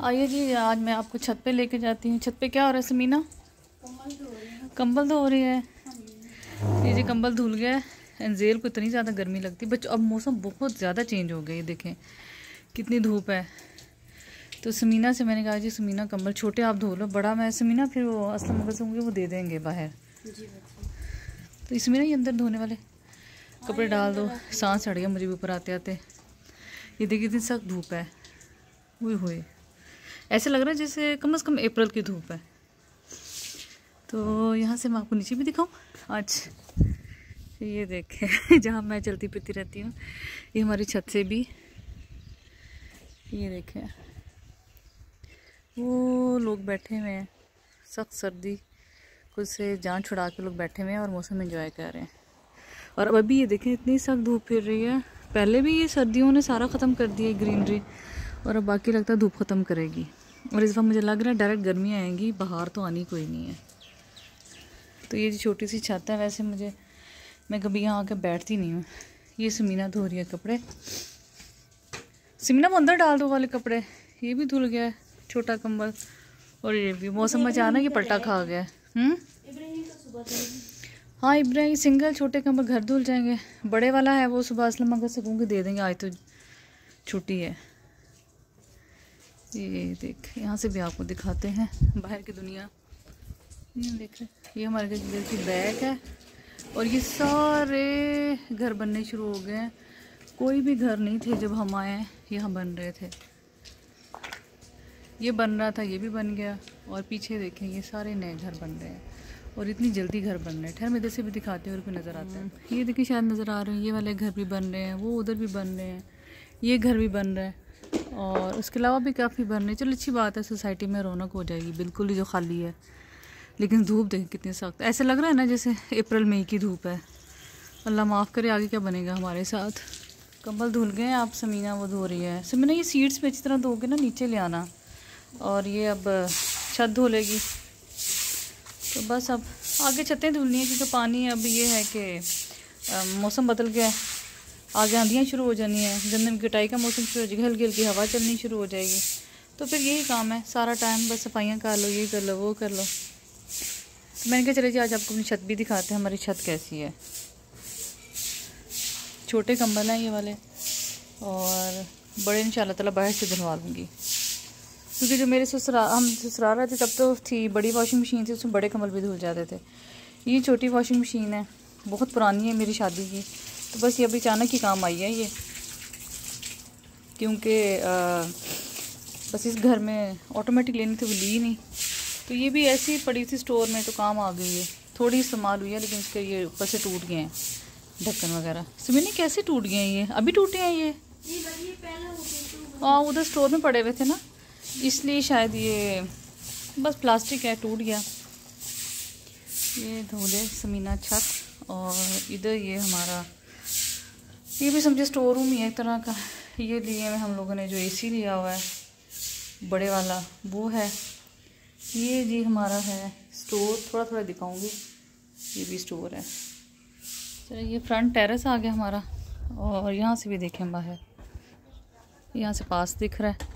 आइए जी, आज मैं आपको छत पे लेके जाती हूँ। छत पे क्या हो रहा है समीना? कंबल धो रही है। ये जी कंबल धुल गया है। एंजेल को इतनी ज़्यादा गर्मी लगती है बच्चों, अब मौसम बहुत ज़्यादा चेंज हो गया। ये देखें कितनी धूप है। तो समीना से मैंने कहा जी समीना कंबल छोटे आप धो लो, बड़ा मैं समीना फिर वो असलम मगर होंगे वो दे देंगे बाहर। तो इसमें ना ये अंदर धोने वाले कपड़े डाल दो। सांस चढ़ गया मुझे भी ऊपर आते आते। ये देखिए इतनी सख्त धूप है, हुए ऐसे लग रहा है जैसे कम से कम अप्रैल की धूप है। तो यहाँ से मैं आपको नीचे भी दिखाऊं आज। ये देखें जहाँ मैं चलती फिरती रहती हूँ, ये हमारी छत से भी ये देखें वो लोग बैठे हुए हैं, सख्त सर्दी को से जान छुड़ा के लोग बैठे हुए हैं और मौसम एंजॉय कर रहे हैं। और अब अभी ये देखें इतनी सख्त धूप फिर रही है। पहले भी ये सर्दियों ने सारा ख़त्म कर दिया ग्रीनरी, और अब बाकी लगता है धूप ख़त्म करेगी। और इस बार मुझे लग रहा है डायरेक्ट गर्मी आएंगी, बाहर तो आनी कोई नहीं है। तो ये जो छोटी सी छत है, वैसे मैं कभी यहाँ आकर बैठती नहीं हूँ। ये समीना धो रही है कपड़े। समीना वो अंदर डाल दो वाले कपड़े। ये भी धुल गया है छोटा कंबल, और ये भी मौसम अचानक ही पलटा खा गया। हाँ इब्राहिम सिंगल छोटे कंबल घर धुल जाएंगे। बड़े वाला है वो सुबह असलम अगर से कहूँगी दे देंगे, आज तो छुट्टी है। ये देख यहाँ से भी आपको दिखाते हैं बाहर की दुनिया। ये देख रहे, ये हमारे घर की बैक है, और ये सारे घर बनने शुरू हो गए हैं। कोई भी घर नहीं थे जब हम आए, यहाँ बन रहे थे। ये बन रहा था, ये भी बन गया, और पीछे देखें ये सारे नए घर बन रहे हैं, और इतनी जल्दी घर बन रहे हैं। ठहर मैं इधर से भी दिखाती हूँ और भी नज़र आता है। ये देखिए शायद नज़र आ रहे हैं, ये वाले घर भी बन रहे हैं, वो उधर भी बन रहे हैं, ये घर भी बन रहा है, और उसके अलावा भी काफ़ी बन रहे हैं। चलो अच्छी बात है, सोसाइटी में रौनक हो जाएगी। बिल्कुल ही जो खाली है, लेकिन धूप देख कितनी सख्त, ऐसे लग रहा है ना जैसे अप्रैल मई की धूप है। अल्लाह माफ़ करे, आगे क्या बनेगा हमारे साथ। कंबल धुल गए हैं, आप समीना वो धो रही है। समीना ये सीट्स पे अच्छी तरह धोके ना नीचे ले आना, और ये अब छत धो लेगी। तो बस अब आगे छतें धुलनी है, क्योंकि पानी अब ये है कि मौसम बदल गया है, आगे आंधियाँ शुरू हो जानी है, गंदम की कटाई का मौसम शुरू हो जाएगा, हल्की हल्की हवा चलनी शुरू हो जाएगी। तो फिर यही काम है सारा टाइम, बस सफाइयाँ कर लो, ये कर लो, वो कर लो। तो मैंने कहा चले जी आज आपको अपनी छत भी दिखाते हैं, हमारी छत कैसी है। छोटे कंबल हैं ये वाले, और बड़े इंशाल्लाह ताला बाहर से धुलवा लूँगी, क्योंकि जो मेरे हम ससुराल रहते तब तो थी बड़ी वॉशिंग मशीन थी, उसमें बड़े कंबल भी धुल जाते थे। ये छोटी वॉशिंग मशीन है, बहुत पुरानी है मेरी शादी की, तो बस ये अभी अचानक ही काम आई है ये, क्योंकि बस इस घर में ऑटोमेटिक लेनी थी, वो ली नहीं। तो ये भी ऐसी ही पड़ी थी स्टोर में, तो काम आ गई है। थोड़ी इस्तेमाल हुई है, लेकिन इसके ये ऊपर से टूट गए हैं ढक्कन वगैरह। समीना कैसे टूट गए हैं ये? अभी टूटे हैं ये? हाँ उधर स्टोर में पड़े हुए थे ना, इसलिए शायद ये बस प्लास्टिक है, टूट गया। ये धोले समीना छत, और इधर ये हमारा ये भी समझे स्टोर रूम ही है एक तरह का। ये लिए में हम लोगों ने जो एसी लिया हुआ है बड़े वाला, वो है। ये जी हमारा है स्टोर, थोड़ा थोड़ा दिखाऊंगी, ये भी स्टोर है। चलो ये फ्रंट टेरेस आ गया हमारा, और यहाँ से भी देखें बाहर, यहाँ से पास दिख रहा है।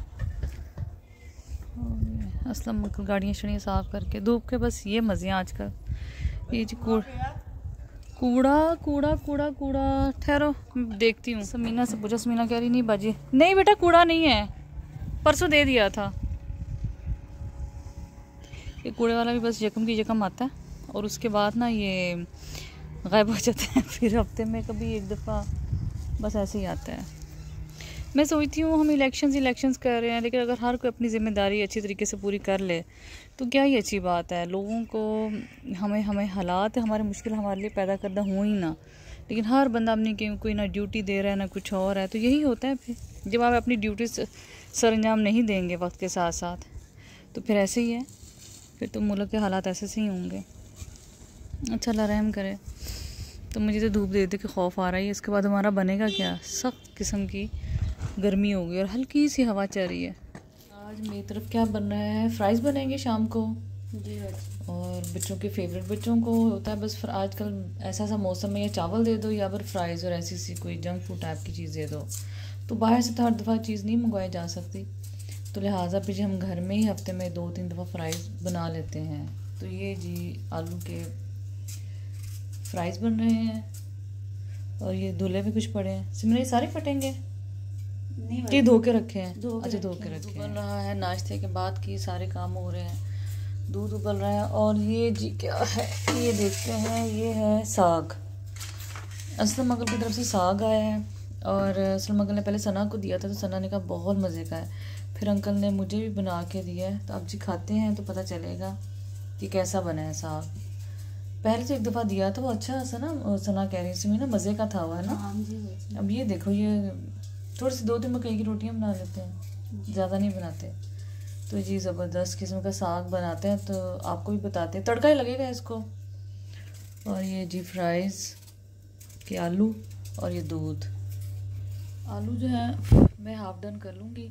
असलम गाड़ियाँ शड़ियाँ साफ़ करके धूप के बस ये मज़े हैं आजकल। ये जी कूड़ा कूड़ा कूड़ा कूड़ा, ठहरो देखती हूँ। समीना से पूछा, समीना कह रही नहीं बाजी, नहीं बेटा कूड़ा नहीं है, परसों दे दिया था। ये कूड़े वाला भी बस यकम की यकम आता है, और उसके बाद ना ये गायब हो जाते हैं, फिर हफ्ते में कभी एक दफ़ा बस ऐसे ही आता है। मैं सोचती हूँ हम इलेक्शंस कर रहे हैं, लेकिन अगर हर कोई अपनी ज़िम्मेदारी अच्छी तरीके से पूरी कर ले तो क्या ही अच्छी बात है। लोगों को हमें हालात हमारे मुश्किल हमारे लिए पैदा करना हो ही ना, लेकिन हर बंदा अपनी कोई ना ड्यूटी दे रहा है ना कुछ और है। तो यही होता है फिर, जब आप अपनी ड्यूटी सरंजाम नहीं देंगे वक्त के साथ साथ, तो फिर ऐसे ही है, फिर तो मुल्क के हालात ऐसे से ही होंगे। अच्छा अल्लाह रहम करे। तो मुझे तो धूप दे के खौफ आ रहा है, इसके बाद हमारा बनेगा क्या? सख्त किस्म की गर्मी होगी, और हल्की सी हवा चल रही है। आज मेरी तरफ क्या बन रहा है, फ्राइज़ बनेंगे शाम को जी, और बच्चों के फेवरेट, बच्चों को होता है बस आजकल ऐसा सा मौसम है या चावल दे दो या फिर फ्राइज़ और ऐसी सी कोई जंक फूड टाइप की चीज़ दे दो। तो बाहर से तो हर दफ़ा चीज़ नहीं मंगवाई जा सकती, तो लिहाजा फिर हम घर में ही हफ्ते में 2-3 दफ़ा फ्राइज़ बना लेते हैं। तो ये जी आलू के फ्राइज़ बन रहे हैं और ये धुले भी कुछ पड़े हैं। सिमरन ये सारे फटेंगे कि धो के रखे हैं? अच्छा धो के रखे हैं। बन रहा है नाश्ते के बाद की सारे काम हो रहे हैं, दूध उबल रहा है। और ये जी क्या है, ये देखते हैं, ये है साग। असलम अंकल की तरफ से साग आया है और असलम अंकल ने पहले सना को दिया था तो सना ने कहा बहुत मज़े का है, फिर अंकल ने मुझे भी बना के दिया है। तो अब जी खाते हैं तो पता चलेगा कि कैसा बना है साग। पहले तो एक दफ़ा दिया था वो अच्छा सना कह रही थी ना मज़े का था, हुआ है ना। अब ये देखो, ये थोड़ी सी 2-3 मकई की रोटियाँ बना लेते हैं, ज़्यादा नहीं बनाते। तो जी ज़बरदस्त किस्म का साग बनाते हैं, तो आपको भी बताते हैं, तड़का ही लगेगा इसको। और ये जी फ्राइज़ के आलू और ये दूध। आलू जो है मैं हाफ़ डन कर लूँगी,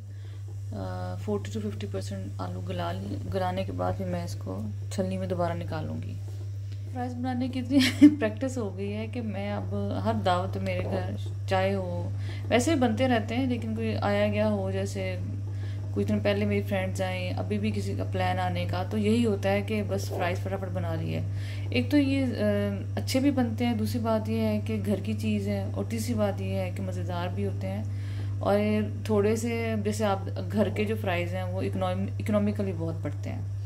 40 to 50% आलू गलाने के बाद फिर मैं इसको छलनी में दोबारा निकालूँगी। फ्राइज़ बनाने की इतनी प्रैक्टिस हो गई है कि मैं अब हर दावत मेरे घर चाय हो, वैसे भी बनते रहते हैं लेकिन कोई आया गया हो, जैसे कुछ दिन पहले मेरी फ्रेंड्स आई, अभी भी किसी का प्लान आने का, तो यही होता है कि बस फ्राइज़ फटाफट बना ली है। एक तो ये अच्छे भी बनते हैं, दूसरी बात ये है कि घर की चीज़ है, और तीसरी बात ये है कि मज़ेदार भी होते हैं। और ये थोड़े से जैसे आप घर के जो फ्राइज़ हैं वो इकोनॉमिकली बहुत पड़ते हैं,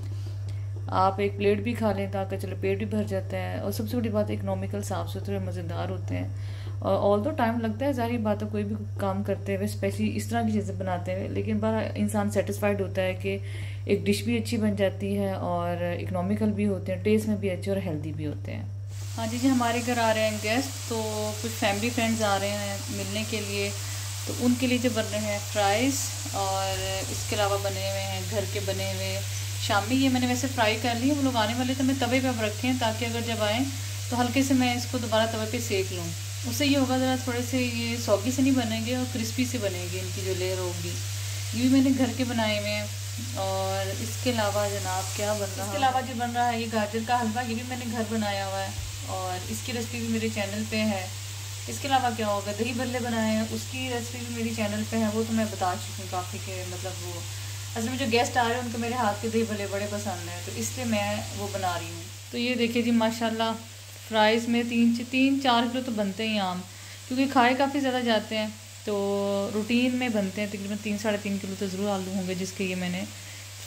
आप एक प्लेट भी खा लें ताकि चलो पेट भी भर जाता है। और सबसे बड़ी बात इकोनॉमिकल, साफ़ सुथरे, मज़ेदार होते हैं। और ऑल दो टाइम लगता है, ज़ाहिर बात है कोई भी काम करते हुए स्पेशली इस तरह की चीज़ें बनाते हुए, लेकिन बार इंसान सेटिस्फाइड होता है कि एक डिश भी अच्छी बन जाती है और इकोनॉमिकल भी होते हैं, टेस्ट में भी अच्छे और हेल्दी भी होते हैं। हाँ जी हमारे घर आ रहे हैं गेस्ट, तो कुछ फैमिली फ्रेंड्स आ रहे हैं मिलने के लिए, तो उनके लिए जो बन रहे हैं फ्राइज़, और इसके अलावा बने हुए हैं घर के बने हुए शामी। ये मैंने वैसे फ्राई कर ली है, वो लोग आने वाले तो मैं तवे पे अब रखे हैं ताकि अगर जब आएँ तो हल्के से मैं इसको दोबारा तवे पे सेक लूँ। उससे ये होगा ज़रा थोड़े से ये सॉगी से नहीं बनेंगे और क्रिस्पी से बनेंगे, इनकी जो लेयर होगी। ये भी मैंने घर के बनाए हुए हैं। और इसके अलावा जनाब क्या बन रहा है, इसके अलावा जो बन रहा है ये गाजर का हलवा, ये भी मैंने घर बनाया हुआ है और इसकी रेसिपी भी मेरे चैनल पे है। इसके अलावा क्या होगा, दही भल्ले बनाए हैं, उसकी रेसिपी भी मेरी चैनल पे है, वो तो मैं बता चुकी हूँ काफ़ी के मतलब वो असल में जो गेस्ट आ रहे हैं उनको मेरे हाथ के दही भल्ले बड़े पसंद हैं, तो इसलिए मैं वो बना रही हूँ। तो ये देखिए जी माशाल्लाह फ्राइज़ में 3-4 किलो तो बनते ही आम, क्योंकि खाए काफ़ी ज़्यादा जाते हैं, तो रूटीन में बनते हैं तकरीबन 3-3.5 किलो तो ज़रूर आलू होंगे जिसके ये मैंने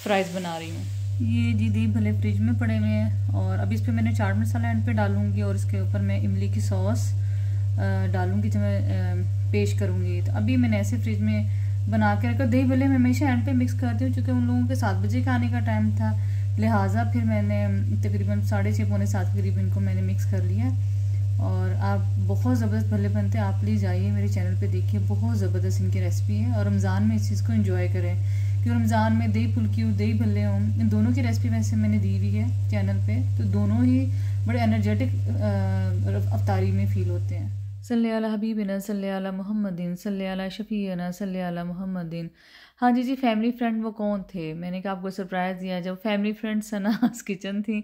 फ्राइज़ बना रही हूँ। ये जी दही भले फ्रिज में पड़े हुए हैं और अब इस पर मैंने चाट मसाला एंड पे डालूँगी और इसके ऊपर मैं इमली की सॉस डालूँगी जब मैं पेश करूँगी। तो अभी मैंने ऐसे फ्रिज में बना के रखा। दही भले मैं हमेशा एंड पे मिक्स करती हूँ क्योंकि उन लोगों के 7 बजे का आने का टाइम था, लिहाजा फिर मैंने तकरीबन 6:30-6:45 के करीब इनको मैंने मिक्स कर लिया। और आप बहुत ज़बरदस्त भले बनते हैं, आप प्लीज़ आइए मेरे चैनल पे देखिए, बहुत ज़बरदस्त इनकी रेसिपी है। और रमज़ान में इस चीज़ को एंजॉय करें क्योंकि रमज़ान में दही फुल्की हो, दही भल्ले हों, इन दोनों की रेसिपी वैसे मैंने दी हुई है चैनल पे, तो दोनों ही बड़े एनर्जेटिक अफ्तारी में फ़ील होते हैं। सल्ले अला हबीबिना सल्ले अला मुहम्मदिन सल्ले अला शफीना सल्ले अला मुहम्मदिन। हाँ जी फैमिली फ्रेंड वो कौन थे, मैंने कहा आपको सरप्राइज़ दिया। जब फैमिली फ्रेंड सनास किचन थी,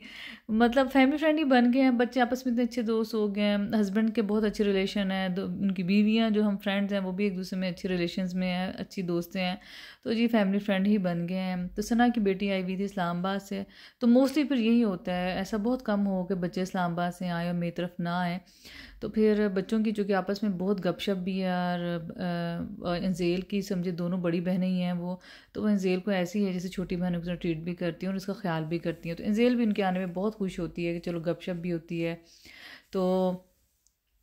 मतलब फैमिली फ्रेंड ही बन गए हैं, बच्चे आपस में इतने अच्छे दोस्त हो गए हैं, हस्बैंड के बहुत अच्छे रिलेशन हैं, उनकी बीवियाँ जो हम फ्रेंड्स हैं वो भी एक दूसरे में अच्छे रिलेशंस में हैं, अच्छी दोस्तें हैं, तो जी फैमिली फ्रेंड ही बन गए हैं। तो सना की बेटी आई हुई थी इस्लामाबाद से, तो मोस्टली फिर यही होता है, ऐसा बहुत कम हो कि बच्चे इस्लामाबाद से आए और मेरी तरफ ना आए। तो फिर बच्चों की चूँकि आपस में बहुत गपशप भी है, और इंजेल की समझे दोनों बड़ी बहनें ही हैं वो, तो वो इंजेल को ऐसी है जैसे छोटी बहनों की तरह ट्रीट भी करती हैं और उसका ख्याल भी करती हैं। तो इंजेल भी उनके आने में बहुत खुश होती है कि चलो गपशप भी होती है। तो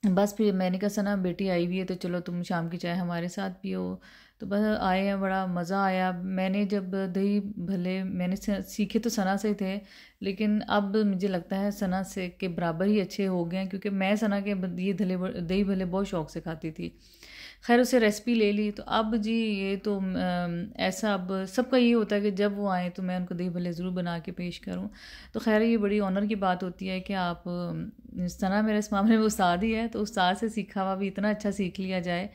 बस फिर मैंने कहा सना बेटी आई हुई है तो चलो तुम शाम की चाय हमारे साथ पियो। तो बस आए हैं, बड़ा मज़ा आया। मैंने जब दही भले मैंने सीखे तो सना से थे, लेकिन अब मुझे लगता है सना से के बराबर ही अच्छे हो गए हैं, क्योंकि मैं सना के ये दही भले बहुत शौक़ से खाती थी। खैर उसे रेसिपी ले ली, तो अब जी ये तो ऐसा अब सबका ये होता है कि जब वो आए तो मैं उनको दही भल्ले ज़रूर बना के पेश करूं। तो खैर ये बड़ी ऑनर की बात होती है कि आप सना मेरे इस मामले में उस्ताद ही है, तो उस्ताद से सीखा हुआ भी इतना अच्छा सीख लिया जाए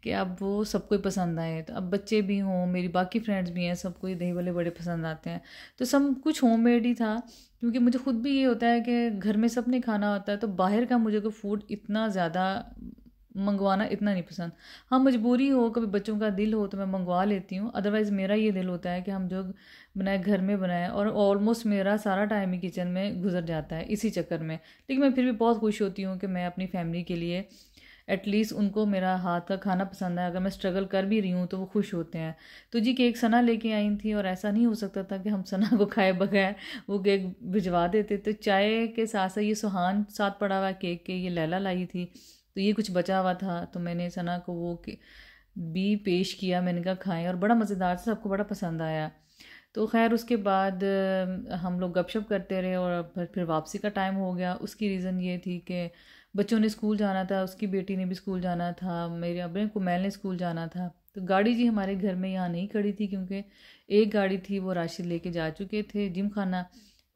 कि अब वो सबको ही पसंद आए। तो अब बच्चे भी हों, मेरी बाकी फ्रेंड्स भी हैं, सबको ही दही भल्ले बड़े पसंद आते हैं। तो सब कुछ होममेड ही था, क्योंकि मुझे ख़ुद भी ये होता है कि घर में सबने खाना होता है, तो बाहर का मुझे कोई फूड इतना ज़्यादा मंगवाना इतना नहीं पसंद। हाँ, मजबूरी हो, कभी बच्चों का दिल हो तो मैं मंगवा लेती हूँ, अदरवाइज़ मेरा ये दिल होता है कि हम जो बनाए घर में बनाए, और ऑलमोस्ट मेरा सारा टाइम ही किचन में गुजर जाता है इसी चक्कर में। लेकिन मैं फिर भी बहुत खुश होती हूँ कि मैं अपनी फैमिली के लिए एटलीस्ट उनको मेरा हाथ का खाना पसंद है। अगर मैं स्ट्रगल कर भी रही हूँ तो वो खुश होते हैं। तो जी केक सना लेके आई थी, और ऐसा नहीं हो सकता था कि हम सना को खाए बगैर वो केक भिजवा देते। तो चाय के साथ साथ ये सुहान साथ पड़ा हुआ केक के ये लैला लाई थी, तो ये कुछ बचा हुआ था, तो मैंने सना को वो भी पेश किया। मैंने कहा खाएं, और बड़ा मज़ेदार था, सबको बड़ा पसंद आया। तो खैर उसके बाद हम लोग गपशप करते रहे, और फिर वापसी का टाइम हो गया। उसकी रीज़न ये थी कि बच्चों ने स्कूल जाना था, उसकी बेटी ने भी स्कूल जाना था, मेरे अब्बे को मैल ने स्कूल जाना था। तो गाड़ी जी हमारे घर में यहाँ नहीं खड़ी थी, क्योंकि एक गाड़ी थी वो राशिद लेके जा चुके थे जिम खाना,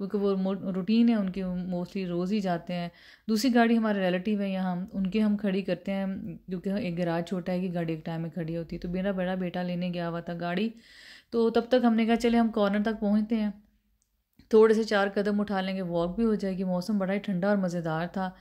क्योंकि वो रूटीन है उनकी, मोस्टली रोज़ ही जाते हैं। दूसरी गाड़ी हमारे रिलेटिव है यहाँ, उनके हम खड़ी करते हैं, क्योंकि एक गैराज छोटा है कि गाड़ी एक टाइम में खड़ी होती है। तो मेरा बड़ा बेटा लेने गया हुआ था गाड़ी, तो तब तक हमने कहा चले हम कॉर्नर तक पहुँचते हैं, थोड़े से 4 कदम उठा लेंगे, वॉक भी हो जाएगी। मौसम बड़ा ही ठंडा और मज़ेदार था।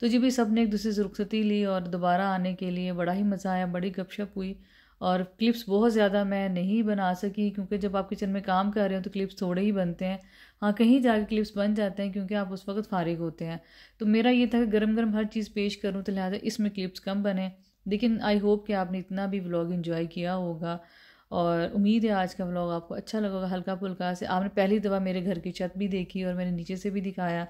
तो जी भी सब ने एक दूसरे से रुखसती ली, और दोबारा आने के लिए बड़ा ही मज़ा आया, बड़ी गपशप हुई। और क्लिप्स बहुत ज़्यादा मैं नहीं बना सकी, क्योंकि जब आप किचन में काम कर रहे हो तो क्लिप्स थोड़े ही बनते हैं। हाँ, कहीं जाके क्लिप्स बन जाते हैं, क्योंकि आप उस वक्त फारिग होते हैं। तो मेरा ये था कि गरम गरम हर चीज़ पेश करूँ, तो लिहाजा इसमें क्लिप्स कम बने। लेकिन आई होप कि आपने इतना भी व्लॉग इन्जॉय किया होगा, और उम्मीद है आज का व्लॉग आपको अच्छा लगा होगा। हल्का फुल्का से आपने पहली दफ़ा मेरे घर की छत भी देखी, और मैंने नीचे से भी दिखाया।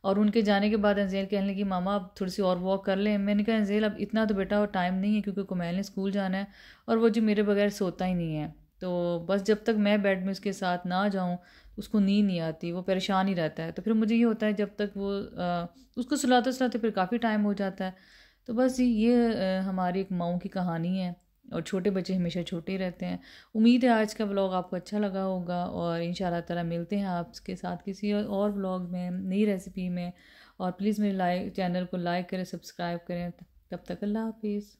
और उनके जाने के बाद अंजेल कहने लगी मामा अब थोड़ी सी और वॉक कर लें। मैंने कहा अंजेल अब इतना तो बेटा और टाइम नहीं है, क्योंकि कुमैल ने स्कूल जाना है, और वो जो मेरे बगैर सोता ही नहीं है। तो बस जब तक मैं बेड में उसके साथ ना जाऊँ उसको नींद नहीं आती, वो परेशान ही रहता है। तो फिर मुझे ये होता है जब तक वो उसको सुलाते सुलाते फिर काफ़ी टाइम हो जाता है। तो बस ये हमारी एक माँ की कहानी है, और छोटे बच्चे हमेशा छोटे ही रहते हैं। उम्मीद है आज का व्लॉग आपको अच्छा लगा होगा, और इंशाल्लाह ताला मिलते हैं आपके साथ किसी और व्लॉग में, नई रेसिपी में। और प्लीज़ मेरे चैनल को लाइक करें, सब्सक्राइब करें। तब तक अल्लाह हाफिज़।